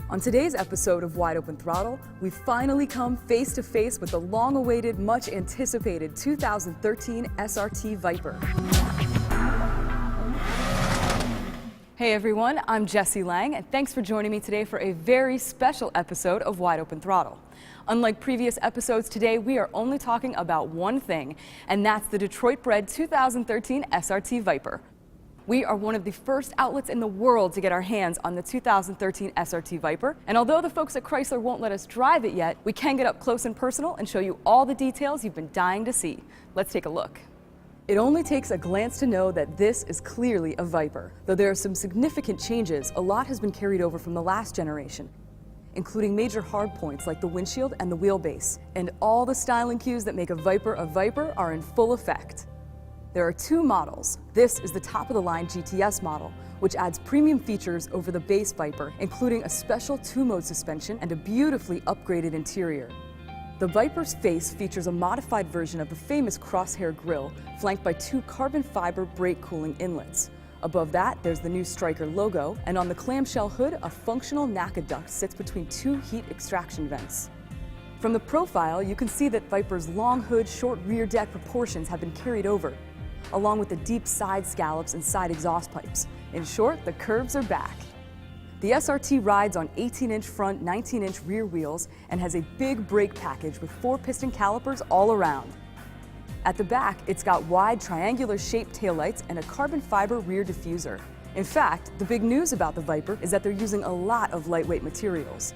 On today's episode of Wide Open Throttle, we finally come face to face with the long-awaited, much-anticipated 2013 SRT Viper. Hey everyone, I'm Jessie Lang, and thanks for joining me today for a very special episode of Wide Open Throttle. Unlike previous episodes, today we are only talking about one thing, and that's the Detroit-bred 2013 SRT Viper. We are one of the first outlets in the world to get our hands on the 2013 SRT Viper, and although the folks at Chrysler won't let us drive it yet, we can get up close and personal and show you all the details you've been dying to see. Let's take a look. It only takes a glance to know that this is clearly a Viper. Though there are some significant changes, a lot has been carried over from the last generation, including major hard points like the windshield and the wheelbase. And all the styling cues that make a Viper are in full effect. There are two models. This is the top-of-the-line GTS model, which adds premium features over the base Viper, including a special two-mode suspension and a beautifully upgraded interior. The Viper's face features a modified version of the famous crosshair grille, flanked by two carbon fiber brake cooling inlets. Above that, there's the new Striker logo, and on the clamshell hood, a functional NACA duct sits between two heat extraction vents. From the profile, you can see that Viper's long hood, short rear deck proportions have been carried over, along with the deep side scallops and side exhaust pipes. In short, the curves are back. The SRT rides on 18-inch front, 19-inch rear wheels and has a big brake package with 4-piston calipers all around. At the back, it's got wide triangular-shaped taillights and a carbon fiber rear diffuser. In fact, the big news about the Viper is that they're using a lot of lightweight materials.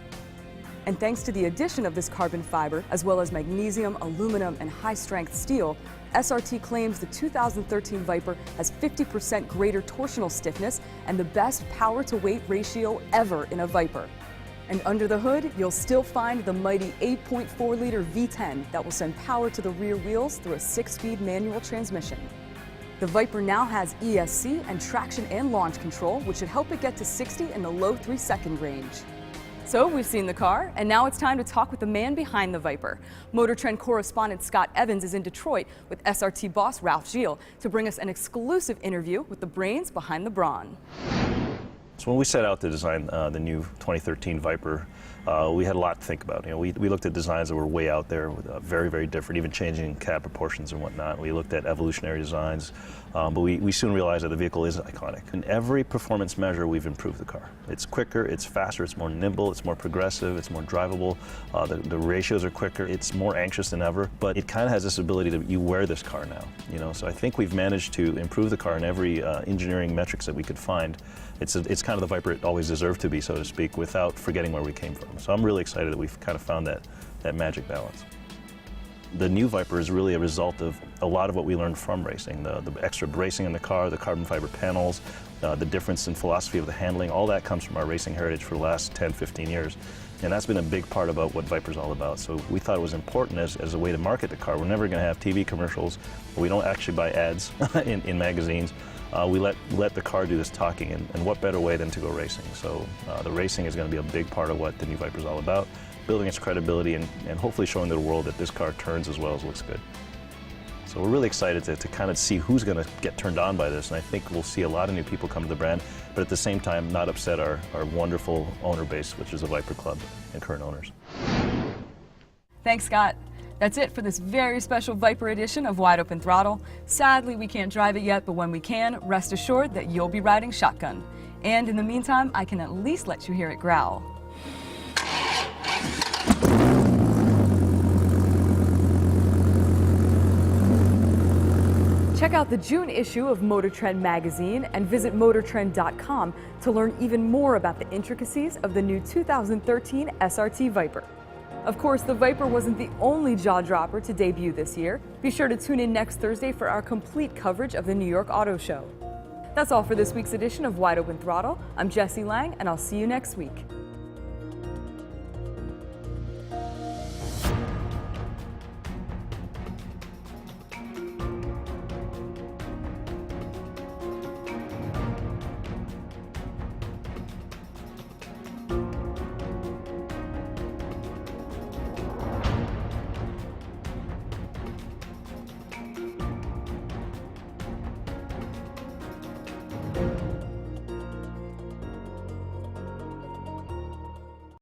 And thanks to the addition of this carbon fiber, as well as magnesium, aluminum, and high-strength steel, SRT claims the 2013 Viper has 50% greater torsional stiffness and the best power-to-weight ratio ever in a Viper. And under the hood, you'll still find the mighty 8.4-liter V10 that will send power to the rear wheels through a 6-speed manual transmission. The Viper now has ESC and traction and launch control, which should help it get to 60 in the low 3-second range. So we've seen the car, and now it's time to talk with the man behind the Viper. Motor Trend correspondent Scott Evans is in Detroit with SRT boss Ralph Gilles to bring us an exclusive interview with the brains behind the brawn. So when we set out to design the new 2013 Viper, we had a lot to think about. You know, we looked at designs that were way out there, very, very different, even changing cab proportions and whatnot. We looked at evolutionary designs, but we soon realized that the vehicle is iconic. In every performance measure, we've improved the car. It's quicker, it's faster, it's more nimble, it's more progressive, it's more drivable. The ratios are quicker, it's more anxious than ever, but it kind of has this ability to, you wear this car now, you know? So I think we've managed to improve the car in every engineering metrics that we could find. It's kind of the Viper it always deserved to be, so to speak, without forgetting where we came from. So I'm really excited that we've kind of found that magic balance. The new Viper is really a result of a lot of what we learned from racing. The extra bracing in the car, the carbon fiber panels, the difference in philosophy of the handling, all that comes from our racing heritage for the last 10, 15 years. And that's been a big part about what Viper's all about. So we thought it was important as a way to market the car. We're never going to have TV commercials. We don't actually buy ads in magazines. We let the car do this talking, and what better way than to go racing. So the racing is going to be a big part of what the new Viper is all about, building its credibility and hopefully showing to the world that this car turns as well as looks good. So we're really excited to kind of see who's going to get turned on by this, and I think we'll see a lot of new people come to the brand, but at the same time not upset our wonderful owner base, which is the Viper Club and current owners. Thanks, Scott. That's it for this very special Viper edition of Wide Open Throttle. Sadly, we can't drive it yet, but when we can, rest assured that you'll be riding shotgun. And in the meantime, I can at least let you hear it growl. Check out the June issue of Motor Trend magazine and visit motortrend.com to learn even more about the intricacies of the new 2013 SRT Viper. Of course, the Viper wasn't the only jaw-dropper to debut this year. Be sure to tune in next Thursday for our complete coverage of the New York Auto Show. That's all for this week's edition of Wide Open Throttle. I'm Jessie Lang, and I'll see you next week.